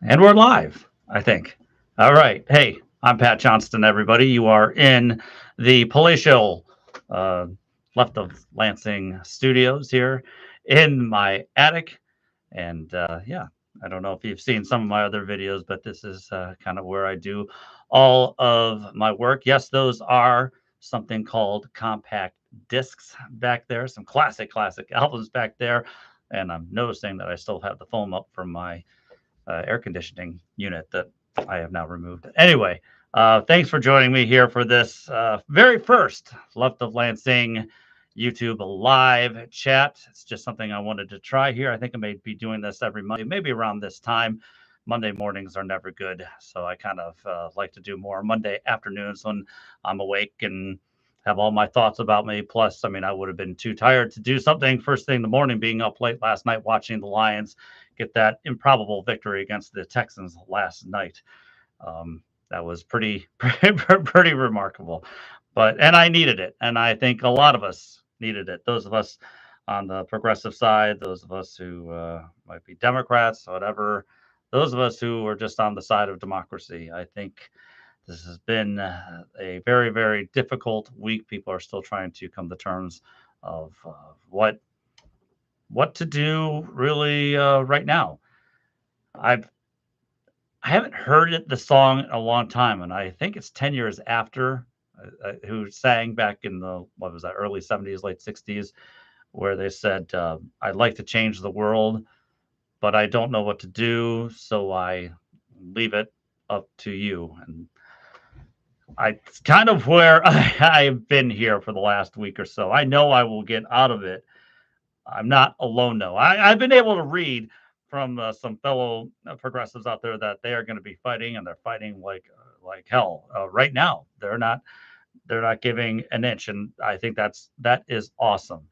And we're live, I think. All right. Hey, I'm Pat Johnston, everybody. You are in the palatial uh, left of Lansing studios here in my attic. And yeah, I don't know if you've seen some of my other videos, but this is kind of where I do all of my work. Yes, those are something called compact discs back there, some classic albums back there. And I'm noticing that I still have the foam up from my air conditioning unit that I have now removed. Anyway, thanks for joining me here for this very first Left of Lansing YouTube live chat. It's just something I wanted to try here. I think I may be doing this every Monday, maybe around this time. Monday mornings are never good, so I kind of like to do more Monday afternoons when I'm awake and have all my thoughts about me. Plus, I mean, I would have been too tired to do something first thing in the morning, being up late last night watching the Lions get that improbable victory against the Texans last night. That was pretty remarkable. And I needed it, and I think a lot of us needed it. Those of us on the progressive side, those of us who might be Democrats, whatever, those of us who are just on the side of democracy. I think this has been a very difficult week. People are still trying to come to terms of what to do really right now. I've I haven't heard the song in a long time, and I think it's 10 years after who sang back in the what was that early '70s, late '60s, where they said, "I'd like to change the world, but I don't know what to do, so I leave it up to you." And it's kind of where I've been here for the last week or so. I know I will get out of it. I'm not alone, though. I've been able to read from some fellow progressives out there that they are going to be fighting, and they're fighting like hell right now. They're not giving an inch, and I think that is awesome.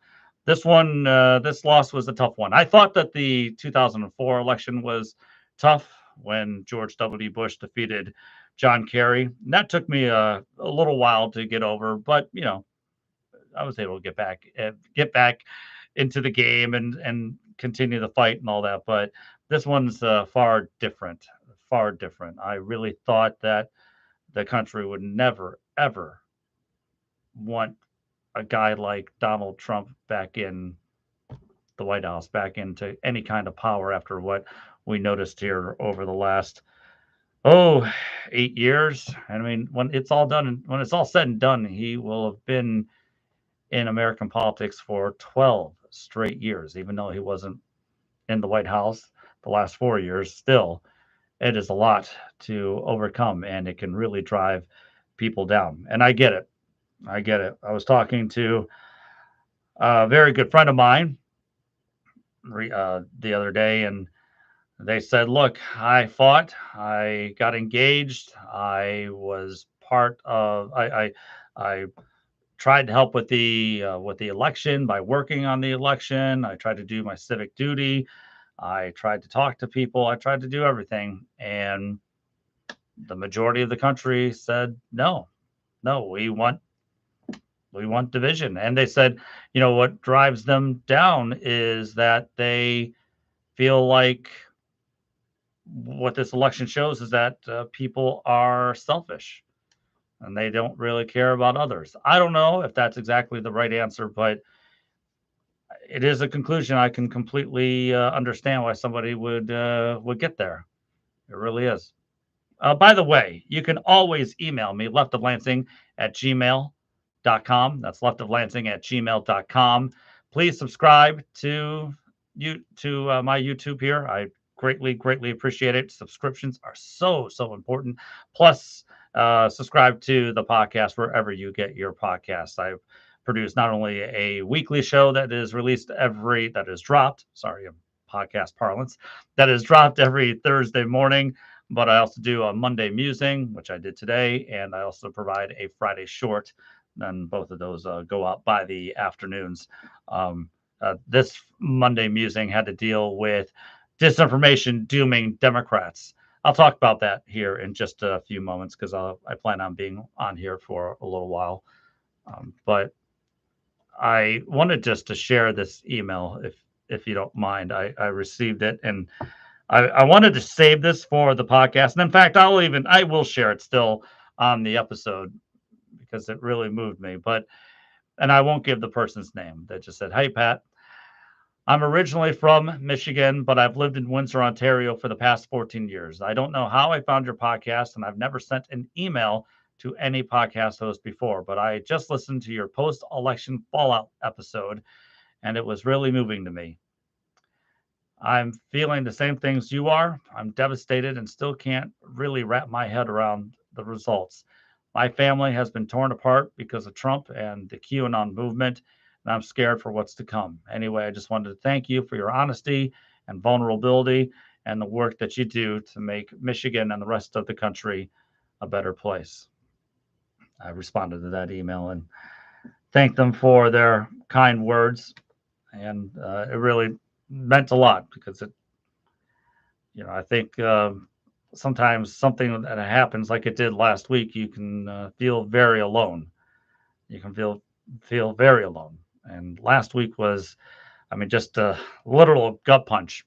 This loss was a tough one. I thought that the 2004 election was tough when George W. Bush defeated John Kerry. And that took me a little while to get over, but I was able to get back into the game and continue the fight and all that. But this one's far different, far different. I really thought that the country would never ever want a guy like Donald Trump back in the White House, back into any kind of power after what we noticed here over the last oh 8 years. I mean, when it's all said and done, he will have been in American politics for 12 straight years, even though he wasn't in the White House the last 4 years. Still, it is a lot to overcome, and it can really drive people down. And I get it. I get it. I was talking to a very good friend of mine the other day, and they said, "Look, I fought. I got engaged. I was part of. I tried to help with the election by working on the election. I tried to do my civic duty. I tried to talk to people. I tried to do everything, and the majority of the country said no, no. We want division." And they said, what drives them down is that they feel like what this election shows is that people are selfish and they don't really care about others. I don't know if that's exactly the right answer, but it is a conclusion I can completely understand why somebody would get there. It really is. By the way, you can always email me, leftoflansing@gmail.com. That's leftoflansing@gmail.com. Please subscribe to my YouTube here. I greatly appreciate it. Subscriptions are so important. Plus, subscribe to the podcast wherever you get your podcasts. I've produced not only a weekly show that is dropped. Sorry, podcast parlance, that is dropped every Thursday morning, but I also do a Monday Musing, which I did today, and I also provide a Friday Short. And both of those go out by the afternoons. This Monday Musing had to deal with disinformation dooming Democrats. I'll talk about that here in just a few moments because I plan on being on here for a little while. But I wanted just to share this email, if you don't mind. I received it, and I wanted to save this for the podcast, and in fact, I will share it still on the episode because it really moved me. But and I won't give the person's name that just said, "Hey, Pat, I'm originally from Michigan, but I've lived in Windsor, Ontario for the past 14 years. I don't know how I found your podcast, and I've never sent an email to any podcast host before, but I just listened to your post-election fallout episode, and it was really moving to me. I'm feeling the same things you are. I'm devastated and still can't really wrap my head around the results. My family has been torn apart because of Trump and the QAnon movement, and I'm scared for what's to come. Anyway, I just wanted to thank you for your honesty and vulnerability and the work that you do to make Michigan and the rest of the country a better place." I responded to that email and thanked them for their kind words, and it really meant a lot because I think sometimes something that happens like it did last week, you can feel very alone. You can feel very alone. And last week was, I mean, just a literal gut punch.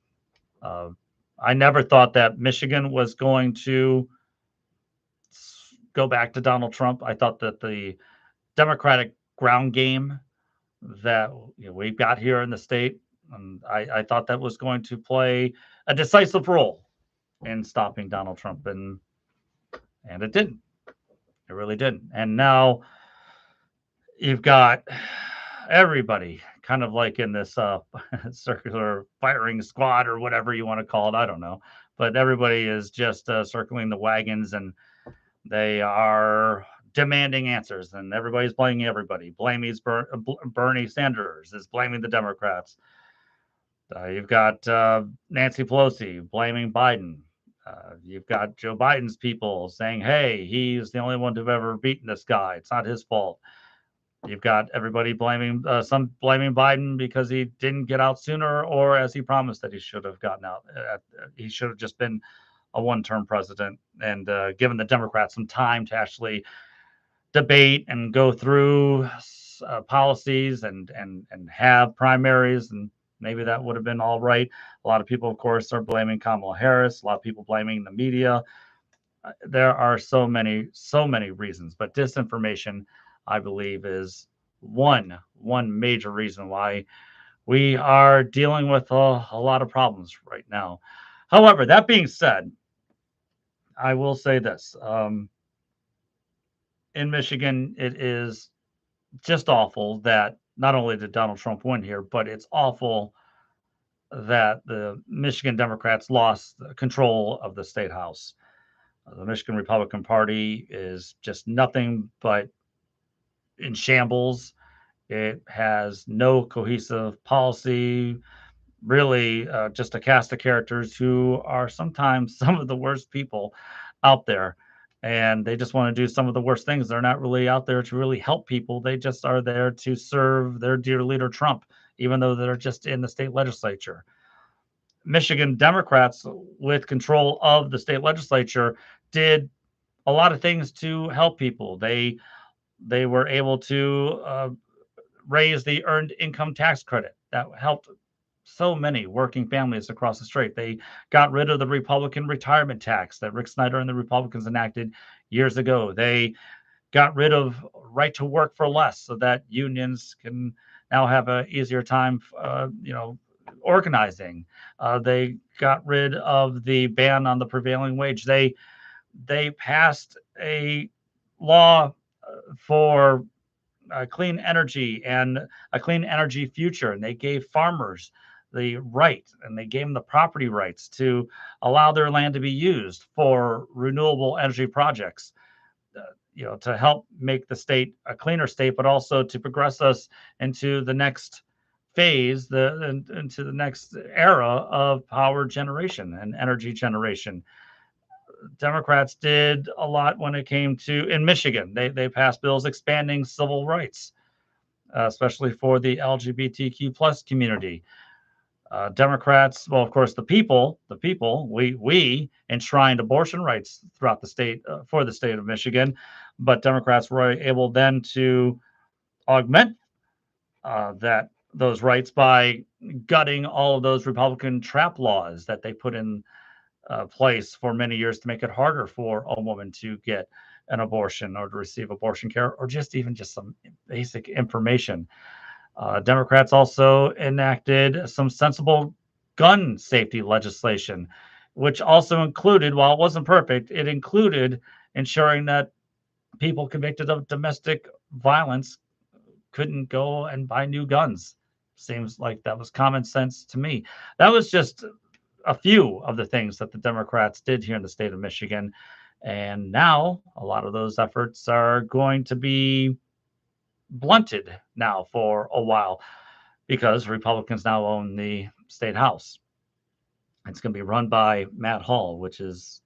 Uh, I never thought that Michigan was going to go back to Donald Trump. I thought that the Democratic ground game that we've got here in the state, and I thought that was going to play a decisive role in stopping Donald Trump, and it didn't. It really didn't. And now you've got everybody kind of like in this circular firing squad or whatever you want to call it. I don't know, but everybody is just circling the wagons, and they are demanding answers, and everybody's blaming everybody. Bernie Sanders is blaming the Democrats. You've got Nancy Pelosi blaming Biden. You've got Joe Biden's people saying, "Hey, he's the only one to have ever beaten this guy. It's not his fault." You've got everybody blaming some blaming Biden because he didn't get out sooner, or as he promised that he should have gotten out. He should have just been a one-term president and given the Democrats some time to actually debate and go through policies and have primaries, and maybe that would have been all right. A lot of people, of course, are blaming Kamala Harris. A lot of people blaming the media. There are so many reasons, but disinformation, I believe, is one major reason why we are dealing with a lot of problems right now. However, that being said, I will say this: in Michigan, it is just awful that not only did Donald Trump win here, but it's awful that the Michigan Democrats lost control of the state house. The Michigan Republican Party is just nothing but in shambles. It has no cohesive policy, really, just a cast of characters who are sometimes some of the worst people out there. And they just want to do some of the worst things. They're not really out there to really help people. They just are there to serve their dear leader, Trump, even though they're just in the state legislature. Michigan Democrats, with control of the state legislature, did a lot of things to help people. They were able to raise the earned income tax credit. That helped so many working families across the state. They got rid of the Republican retirement tax that Rick Snyder and the Republicans enacted years ago. They got rid of right to work for less so that unions can now have an easier time, organizing. They got rid of the ban on the prevailing wage. They passed a law for clean energy and a clean energy future, and they gave farmers the right and they gave them the property rights to allow their land to be used for renewable energy projects. To help make the state a cleaner state, but also to progress us into the next phase, into the next era of power generation and energy generation. Democrats did a lot when it came to in Michigan. They passed bills expanding civil rights, especially for the LGBTQ plus community. Democrats, well, of course, we enshrined abortion rights throughout the state for the state of Michigan, but Democrats were able then to augment that those rights by gutting all of those Republican trap laws that they put in place for many years to make it harder for a woman to get an abortion or to receive abortion care or just some basic information. Democrats also enacted some sensible gun safety legislation, which also included, while it wasn't perfect, it included ensuring that people convicted of domestic violence couldn't go and buy new guns. Seems like that was common sense to me. That was just a few of the things that the Democrats did here in the state of Michigan. And now a lot of those efforts are going to be blunted now for a while because Republicans now own the state house. It's going to be run by Matt Hall, which is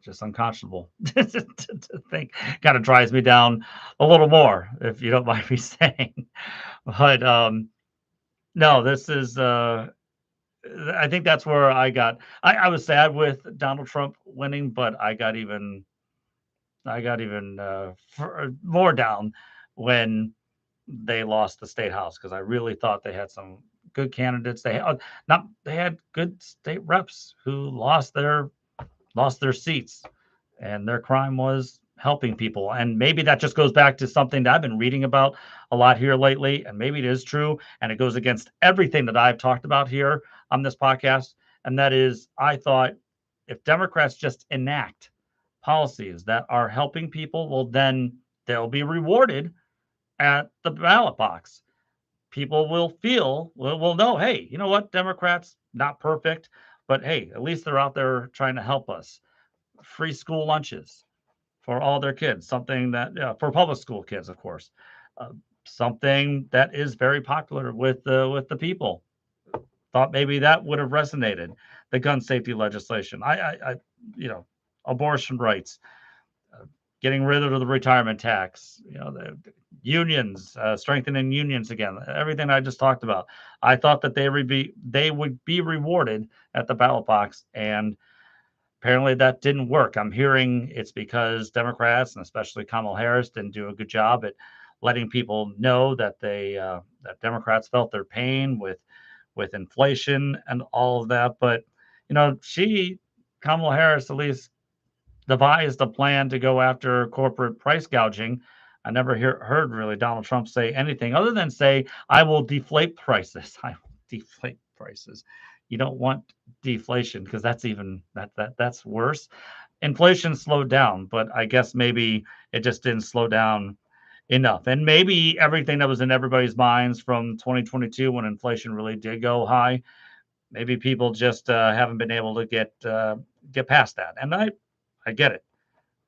just unconscionable to think. Kind of drives me down a little more, if you don't mind me saying. But no, this is. I think that's where I got. I was sad with Donald Trump winning, but I got even more down when they lost the state house because I really thought they had some good candidates. They had good state reps who lost their seats, and their crime was helping people. And maybe that just goes back to something that I've been reading about a lot here lately, and maybe it is true, and it goes against everything that I've talked about here on this podcast. And that is, I thought if Democrats just enact policies that are helping people, well, then they'll be rewarded at the ballot box. People will know, hey, you know what, Democrats not perfect, but hey, at least they're out there trying to help us. Free school lunches for all their kids, something that for public school kids, of course, uh, something that is very popular with the people. Thought maybe that would have resonated. The gun safety legislation, I you know, abortion rights, uh, getting rid of the retirement tax, the unions, strengthening unions again, everything I just talked about. I thought that they would be rewarded at the ballot box, and apparently that didn't work. I'm hearing it's because Democrats and especially Kamala Harris didn't do a good job at letting people know that Democrats felt their pain with inflation and all of that. But Kamala Harris, at least devised a plan to go after corporate price gouging. I never heard really Donald Trump say anything other than say, "I will deflate prices." I will deflate prices. You don't want deflation because that's worse. Inflation slowed down, but I guess maybe it just didn't slow down enough. And maybe everything that was in everybody's minds from 2022 when inflation really did go high, maybe people just haven't been able to get past that. And I get it.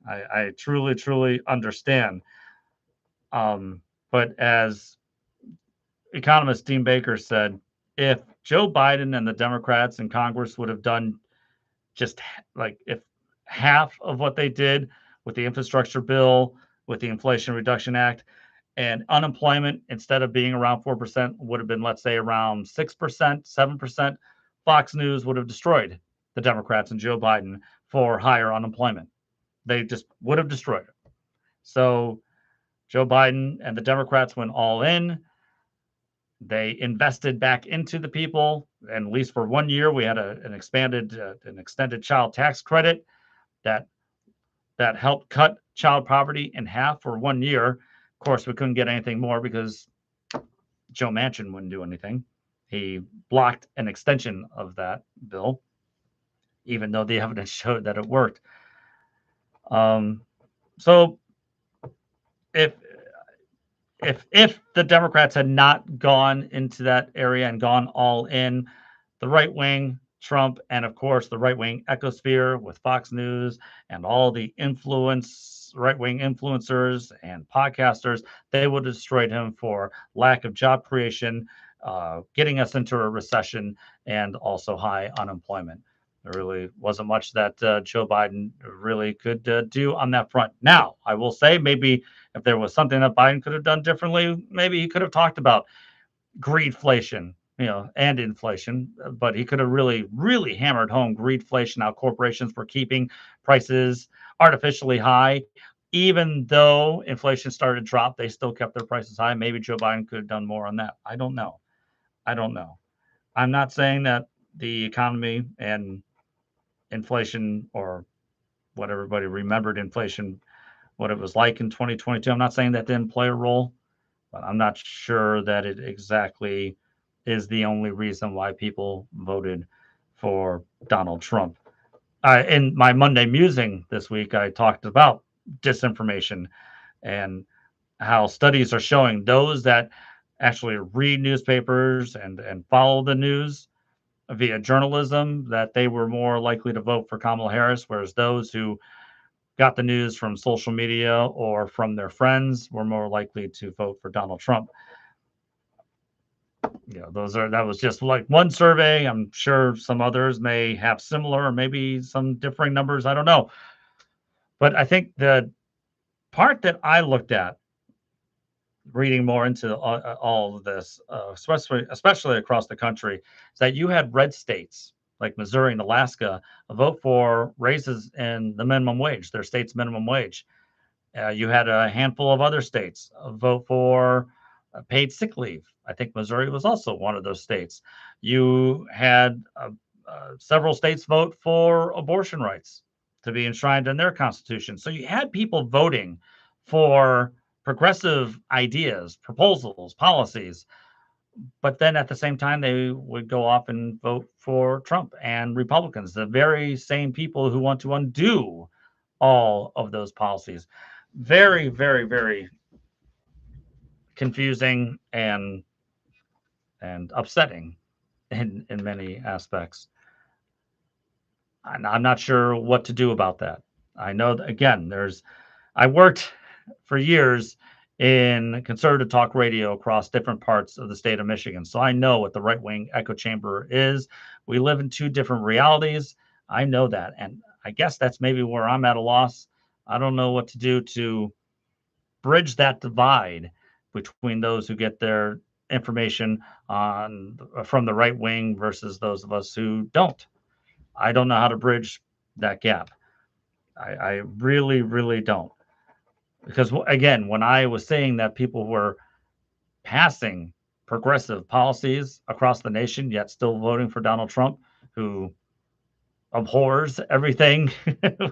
I truly, truly understand. But as economist Dean Baker said, if Joe Biden and the Democrats in Congress would have done just like if half of what they did with the infrastructure bill, with the Inflation Reduction Act, and unemployment instead of being around 4% would have been, let's say, around 6%, 7%, Fox News would have destroyed the Democrats and Joe Biden for higher unemployment. They just would have destroyed it. So Joe Biden and the Democrats went all in. They invested back into the people, and at least for 1 year, we had an extended child tax credit that helped cut child poverty in half for 1 year. Of course, we couldn't get anything more because Joe Manchin wouldn't do anything. He blocked an extension of that bill, even though the evidence showed that it worked. So if if the Democrats had not gone into that area and gone all in, the right wing, Trump, and of course the right wing ecosphere with Fox News and all the right wing influencers and podcasters, they would have destroyed him for lack of job creation, getting us into a recession, and also high unemployment. There really wasn't much that Joe Biden really could do on that front. Now, I will say maybe if there was something that Biden could have done differently, maybe he could have talked about greedflation, and inflation, but he could have really, really hammered home greedflation, how corporations were keeping prices artificially high, even though inflation started to drop, they still kept their prices high. Maybe Joe Biden could have done more on that. I don't know. I don't know. I'm not saying that the economy and inflation, or what everybody remembered inflation, what it was like in 2022. I'm not saying that didn't play a role, but I'm not sure that it exactly is the only reason why people voted for Donald Trump. In my Monday musing this week, I talked about disinformation and how studies are showing those that actually read newspapers and follow the news via journalism, that they were more likely to vote for Kamala Harris, whereas those who got the news from social media or from their friends were more likely to vote for Donald Trump. That was just like one survey. I'm sure some others may have similar or maybe some differing numbers. I don't know. But I think the part that I looked at reading more into all of this, especially across the country, is that you had red states like Missouri and Alaska vote for raises in the minimum wage, their state's minimum wage. You had a handful of other states vote for paid sick leave. I think Missouri was also one of those states. You had several states vote for abortion rights to be enshrined in their constitution. So you had people voting for progressive ideas, proposals, policies, but then at the same time, they would go off and vote for Trump and Republicans, the very same people who want to undo all of those policies. Very, very, very confusing and upsetting in many aspects. And I'm not sure what to do about that. I know that, again, I worked for years in conservative talk radio across different parts of the state of Michigan. So I know what the right wing echo chamber is. We live in two different realities. I know that. And I guess that's maybe where I'm at a loss. I don't know what to do to bridge that divide between those who get their information from the right wing versus those of us who don't. I don't know how to bridge that gap. I really, really don't. Because again, when I was saying that people were passing progressive policies across the nation, yet still voting for Donald Trump, who abhors everything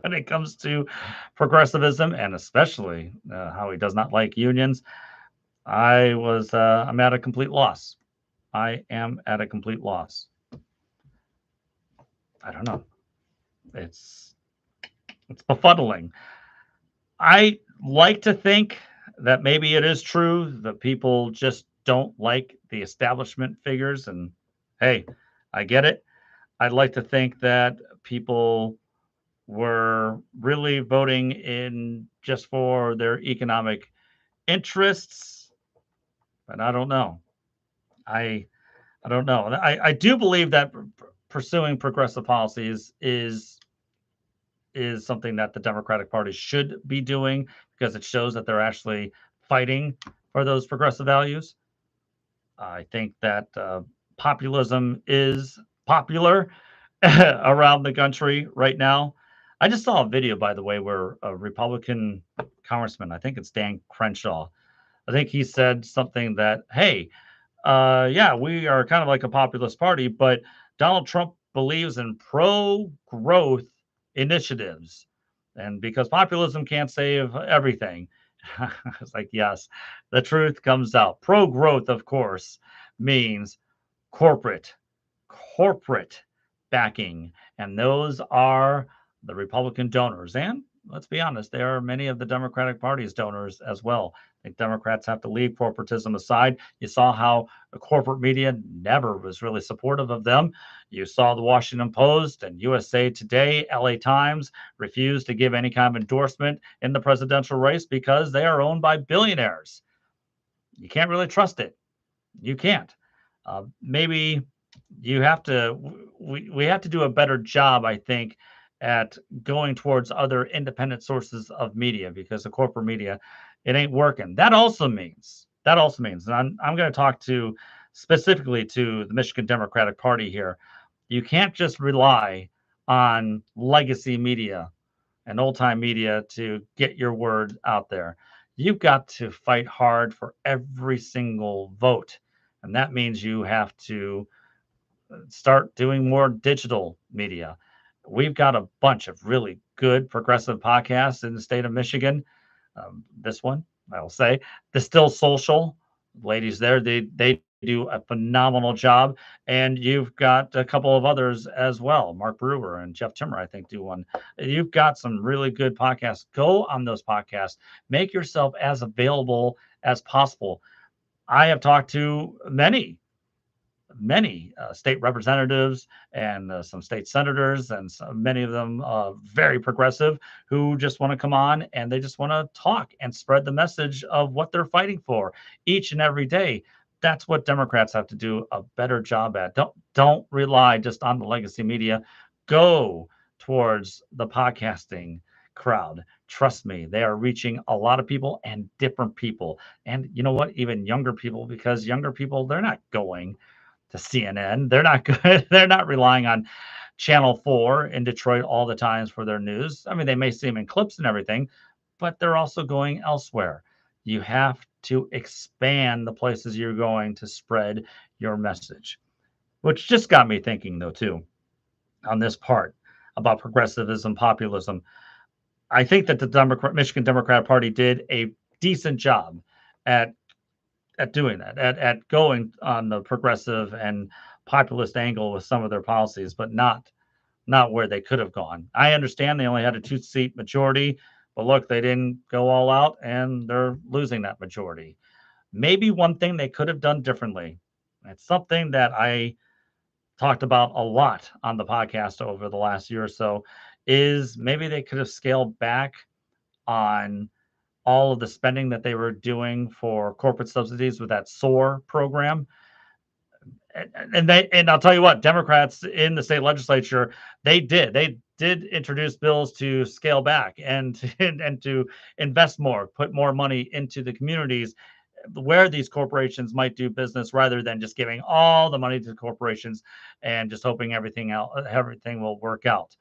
when it comes to progressivism, and especially how he does not like unions, I'm at a complete loss. I am at a complete loss. I don't know. It's befuddling. I like to think that maybe it is true that people just don't like the establishment figures. And hey, I get it. I'd like to think that people were really voting in just for their economic interests, but I don't know. I don't know. I do believe that pursuing progressive policies is something that the Democratic Party should be doing, because it shows that they're actually fighting for those progressive values. I think that populism is popular around the country right now. I just saw a video, by the way, where a Republican congressman, I think it's Dan Crenshaw, I think he said something that, hey, yeah, we are kind of like a populist party, but Donald Trump believes in pro-growth initiatives, and because populism can't save everything. It's like, yes, the truth comes out. Pro-growth, of course, means corporate corporate backing, and those are the Republican donors. And let's be honest, there are many of the Democratic Party's donors as well. I think Democrats have to leave corporatism aside. You saw how the corporate media never was really supportive of them. You saw the Washington Post and USA Today, LA Times refused to give any kind of endorsement in the presidential race because they are owned by billionaires. You can't really trust it. You can't. Maybe you have to we have to do a better job, I think, at going towards other independent sources of media, because the corporate media, it ain't working. That also means, and I'm going to talk to specifically to the Michigan Democratic Party here. You can't just rely on legacy media and old time media to get your word out there. You've got to fight hard for every single vote. And that means you have to start doing more digital media. We've got a bunch of really good progressive podcasts in the state of Michigan. This one, I will say, the Still Social ladies there, they do a phenomenal job, and you've got a couple of others as well. Mark Brewer and Jeff Timmer, I think, do one. You've got some really good podcasts. Go on those podcasts. Make yourself as available as possible. I have talked to many state representatives and some state senators, and many of them very progressive, who just want to come on and they just want to talk and spread the message of what they're fighting for each and every day. That's what Democrats have to do a better job at. Don't rely just on the legacy media. Go towards the podcasting crowd. Trust me, they are reaching a lot of people and different people. And you know what? Even younger people, because younger people, they're not going to CNN. They're not good. They're not relying on Channel 4 in Detroit all the times for their news. I mean, they may see them in clips and everything, but they're also going elsewhere. You have to expand the places you're going to spread your message, which just got me thinking, though, too, on this part about progressivism, populism. I think that the Michigan Democratic Party did a decent job at doing that, at going on the progressive and populist angle with some of their policies, but not where they could have gone. I understand they only had a 2-seat majority, but look, they didn't go all out and they're losing that majority. Maybe one thing they could have done differently. It's something that I talked about a lot on the podcast over the last year or so, is maybe they could have scaled back on all of the spending that they were doing for corporate subsidies with that SOAR program. And I'll tell you what, Democrats in the state legislature, they did introduce bills to scale back and to invest more, put more money into the communities where these corporations might do business, rather than just giving all the money to the corporations and just hoping everything will work out.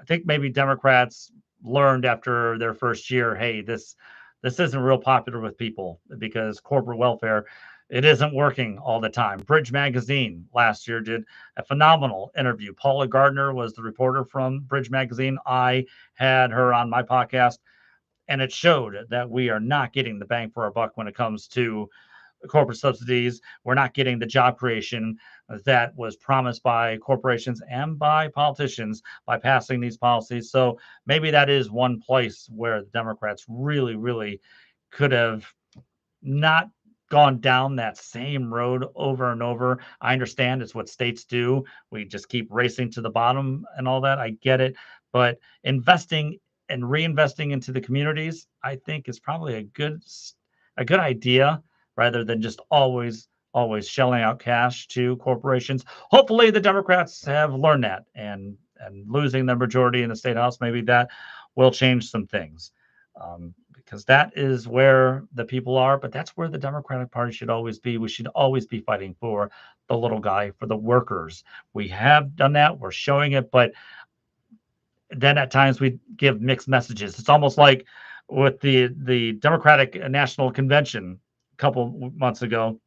I think maybe Democrats learned after their first year, hey, this isn't real popular with people, because corporate welfare, it isn't working all the time. Bridge Magazine last year did a phenomenal interview. Paula Gardner was the reporter from Bridge Magazine. I had her on my podcast, and it showed that we are not getting the bang for our buck when it comes to corporate subsidies. We're not getting the job creation that was promised by corporations and by politicians by passing these policies. So maybe that is one place where the Democrats really, really could have not gone down that same road over and over. I understand it's what states do. We just keep racing to the bottom and all that. I get it. But investing and reinvesting into the communities, I think, is probably a good idea, rather than just always shelling out cash to corporations. Hopefully the Democrats have learned that, and losing the majority in the state house, maybe that will change some things. Because that is where the people are, but that's where the Democratic Party should always be. We should always be fighting for the little guy, for the workers. We have done that. We're showing it, but then at times we give mixed messages. It's almost like with the Democratic National Convention a couple months ago.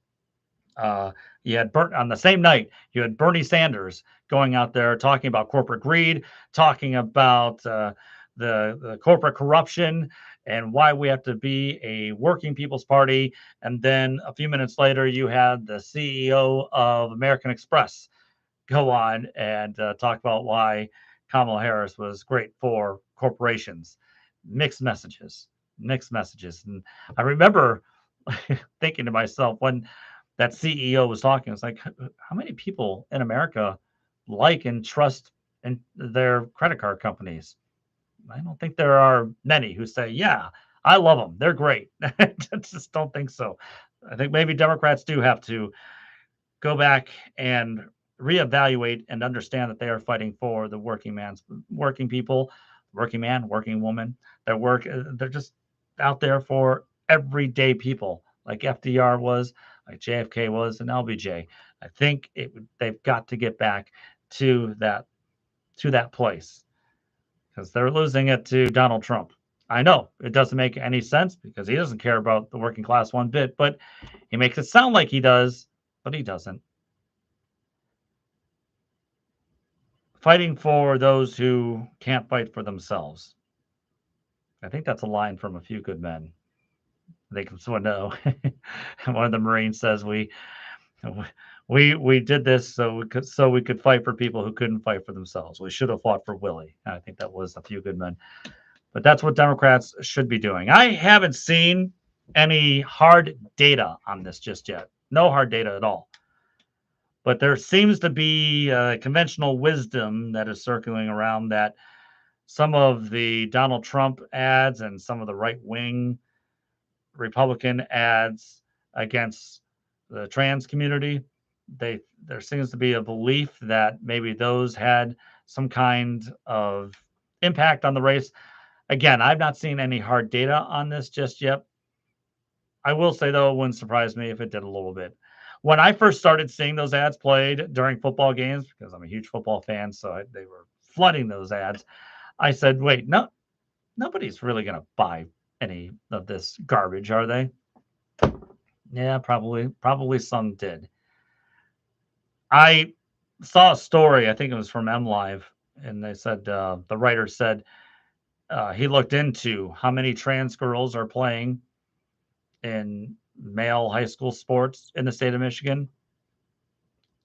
You had on the same night, you had Bernie Sanders going out there talking about corporate greed, talking about the corporate corruption, and why we have to be a working people's party. And then a few minutes later, you had the CEO of American Express go on and talk about why Kamala Harris was great for corporations. Mixed messages, mixed messages. And I remember thinking to myself, when that CEO was talking, it's like, how many people in America like and trust in their credit card companies? I don't think there are many who say, yeah, I love them, they're great. I just don't think so. I think maybe Democrats do have to go back and reevaluate and understand that they are fighting for the working people, working man, working woman. They're just out there for everyday people, like FDR was, like JFK was, and LBJ. I think they've got to get back to that place. because they're losing it to Donald Trump. I know it doesn't make any sense because he doesn't care about the working class one bit, but he makes it sound like he does, but he doesn't. Fighting for those who can't fight for themselves. I think that's a line from A Few Good Men. They can so know. One of the Marines says, "We did this so we could fight for people who couldn't fight for themselves. We should have fought for Willie." I think that was A Few Good Men. But that's what Democrats should be doing. I haven't seen any hard data on this just yet. No hard data at all. But there seems to be conventional wisdom that is circling around that some of the Donald Trump ads and some of the right wing Republican ads against the trans community, there seems to be a belief that maybe those had some kind of impact on the race. Again, I've not seen any hard data on this just yet. I will say though, it wouldn't surprise me if it did a little bit. When I first started seeing those ads played during football games, because I'm a huge football fan, so they were flooding those ads. I said, "Wait, no, nobody's really going to buy any of this garbage, are they?" Yeah, probably some did. I saw a story, I think it was from MLive, and they said the writer said he looked into how many trans girls are playing in male high school sports in the state of Michigan.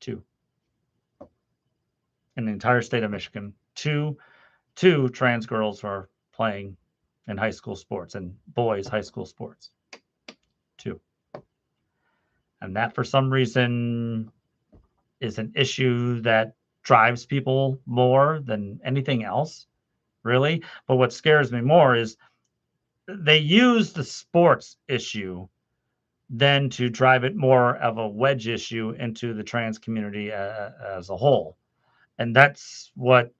Two in the entire state of Michigan. Two trans girls are playing in high school sports and boys high school sports. Two. And that for some reason is an issue that drives people more than anything else, really. But what scares me more is they use the sports issue then to drive it more of a wedge issue into the trans community as a whole. And that's what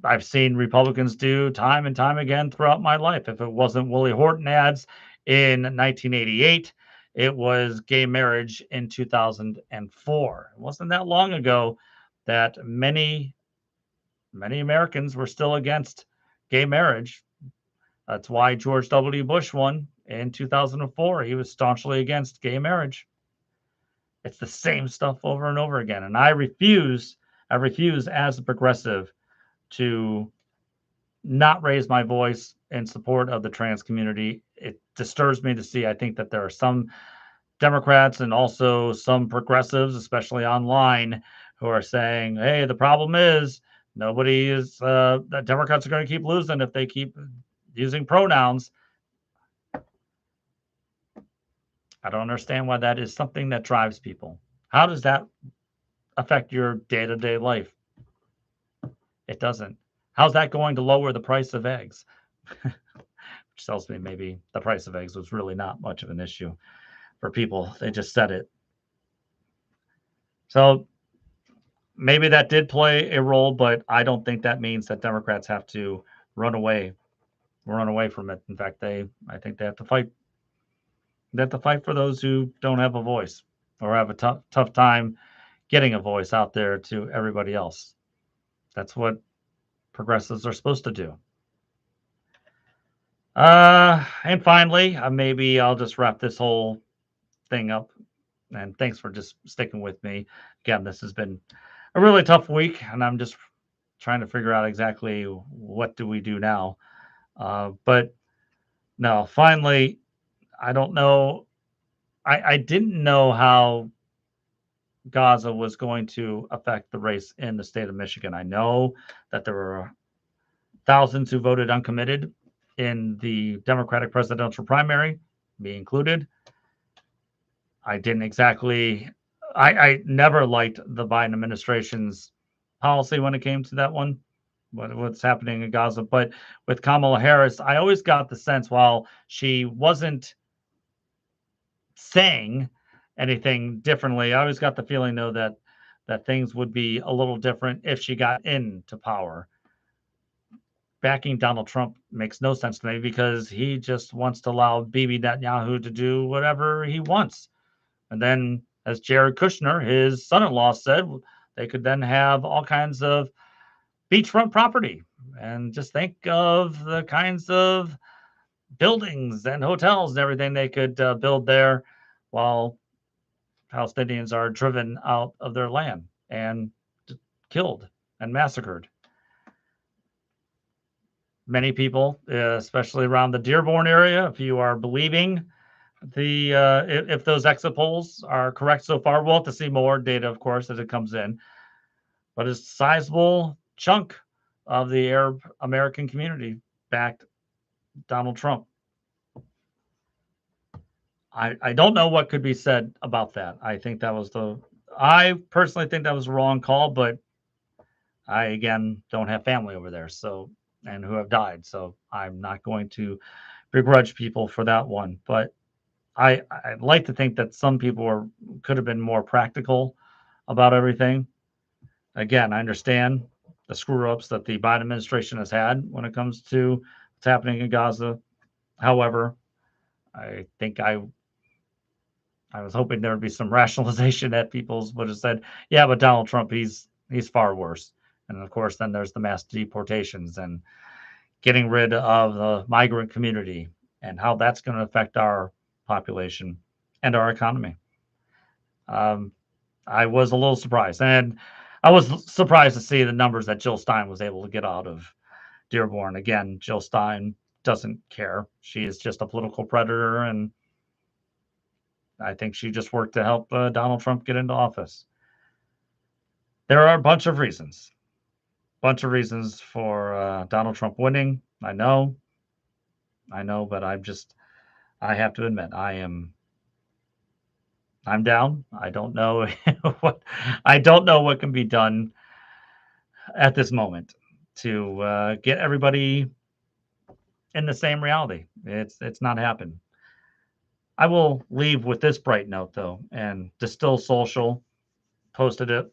I've seen Republicans do time and time again throughout my life. If it wasn't Willie Horton ads in 1988, it was gay marriage in 2004. It wasn't that long ago that many Americans were still against gay marriage. That's why George W. Bush won in 2004. He was staunchly against gay marriage. It's the same stuff over and over again. And I refuse as a progressive to not raise my voice in support of the trans community. It disturbs me to see. I think that there are some Democrats and also some progressives, especially online, who are saying, "Hey, the problem is nobody is that Democrats are going to keep losing if they keep using pronouns." I don't understand why that is something that drives people. How does that affect your day-to-day life? It doesn't. How's that going to lower the price of eggs? Which tells me maybe the price of eggs was really not much of an issue for people. They just said it. So maybe that did play a role, but I don't think that means that Democrats have to run away from it. In fact, I think they have to fight. They have to fight for those who don't have a voice or have a tough time getting a voice out there to everybody else. That's what progressives are supposed to do. And finally, maybe I'll just wrap this whole thing up. And thanks for just sticking with me. Again, this has been a really tough week, and I'm just trying to figure out exactly what do we do now. But no, finally, I don't know. I didn't know how Gaza was going to affect the race in the state of Michigan. I know that there were thousands who voted uncommitted in the Democratic presidential primary, me included. I didn't exactly, I never liked the Biden administration's policy when it came to that one, what's happening in Gaza. But with Kamala Harris, I always got the sense while she wasn't saying anything differently, I always got the feeling though that things would be a little different if she got into power. Backing Donald Trump makes no sense to me because he just wants to allow Bibi Netanyahu to do whatever he wants. And then, as Jared Kushner, his son-in-law, said, they could then have all kinds of beachfront property. And just think of the kinds of buildings and hotels and everything they could build there while Palestinians are driven out of their land and killed and massacred. Many people, especially around the Dearborn area, if you are believing if those exit polls are correct so far, we'll have to see more data, of course, as it comes in. But a sizable chunk of the Arab American community backed Donald Trump. I don't know what could be said about that. I personally think that was the wrong call, but I again don't have family over there, so and who have died, so I'm not going to begrudge people for that one. But I'd like to think that some people could have been more practical about everything. Again, I understand the screw ups that the Biden administration has had when it comes to what's happening in Gaza. However, I think I was hoping there would be some rationalization that people would have said, yeah, but Donald Trump, he's far worse. And of course, then there's the mass deportations and getting rid of the migrant community and how that's going to affect our population and our economy. I was a little surprised, and I was surprised to see the numbers that Jill Stein was able to get out of Dearborn. Again, Jill Stein doesn't care. She is just a political predator, and I think she just worked to help Donald Trump get into office. There are a bunch of reasons for Donald Trump winning. I know, but I have to admit, I'm down. I don't know I don't know what can be done at this moment to get everybody in the same reality. It's not happened. I will leave with this bright note though, and Distill Social posted it.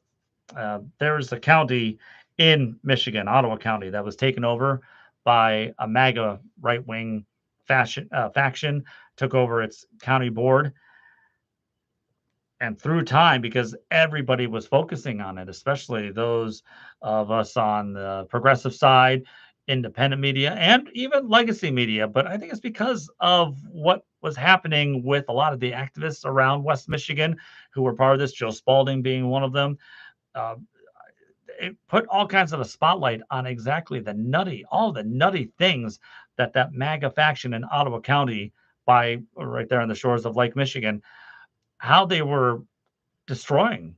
There is a county in Michigan, Ottawa County, that was taken over by a MAGA right wing faction, took over its county board. And through time, because everybody was focusing on it, especially those of us on the progressive side, independent media, and even legacy media. But I think it's because of what was happening with a lot of the activists around West Michigan who were part of this, Joe Spalding being one of them. Uh, it put all kinds of a spotlight on exactly all the nutty things that MAGA faction in Ottawa County, by right there on the shores of Lake Michigan, how they were destroying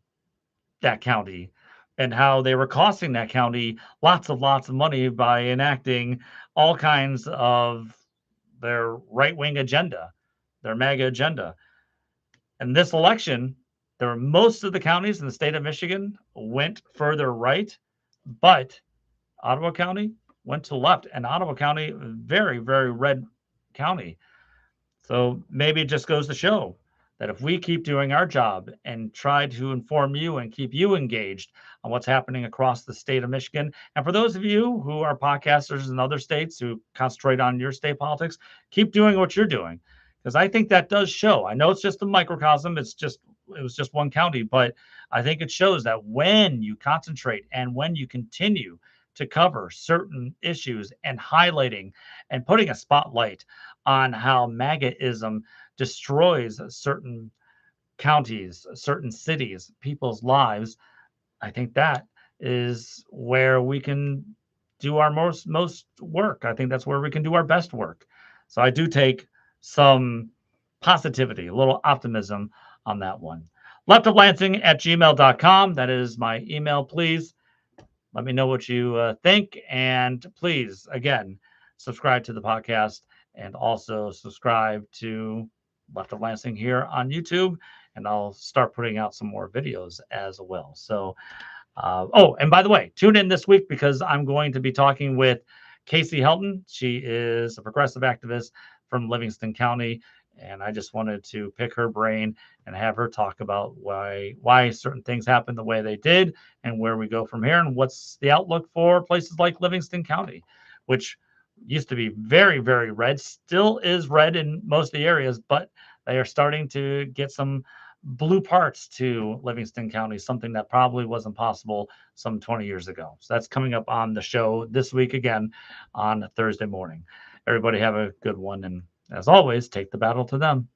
that county and how they were costing that county lots of money by enacting all kinds of their right-wing agenda, their MAGA agenda. And this election, most of the counties in the state of Michigan went further right, but Ottawa County went to the left, and Ottawa County, very, very red county. So maybe it just goes to show that if we keep doing our job and try to inform you and keep you engaged on what's happening across the state of Michigan, and for those of you who are podcasters in other states who concentrate on your state politics, keep doing what you're doing, because I think that does show. I know it's just a microcosm. It was just one county, but I think it shows that when you concentrate and when you continue to cover certain issues and highlighting and putting a spotlight on how MAGAism destroys certain counties, certain cities, people's lives, I think that is where we can do our most work. I think that's where we can do our best work. So I do take some positivity, a little optimism on that one. leftoflansing@gmail.com. That is my email. Please let me know what you think. And please, again, subscribe to the podcast and also subscribe to Left of Lansing here on YouTube. And I'll start putting out some more videos as well. So, and by the way, tune in this week because I'm going to be talking with Casey Helton. She is a progressive activist from Livingston County. And I just wanted to pick her brain and have her talk about why certain things happen the way they did and where we go from here and what's the outlook for places like Livingston County, which used to be very, very red, still is red in most of the areas, but they are starting to get some blue parts to Livingston County, something that probably wasn't possible some 20 years ago. So that's coming up on the show this week again on Thursday morning. Everybody have a good one. And as always, take the battle to them.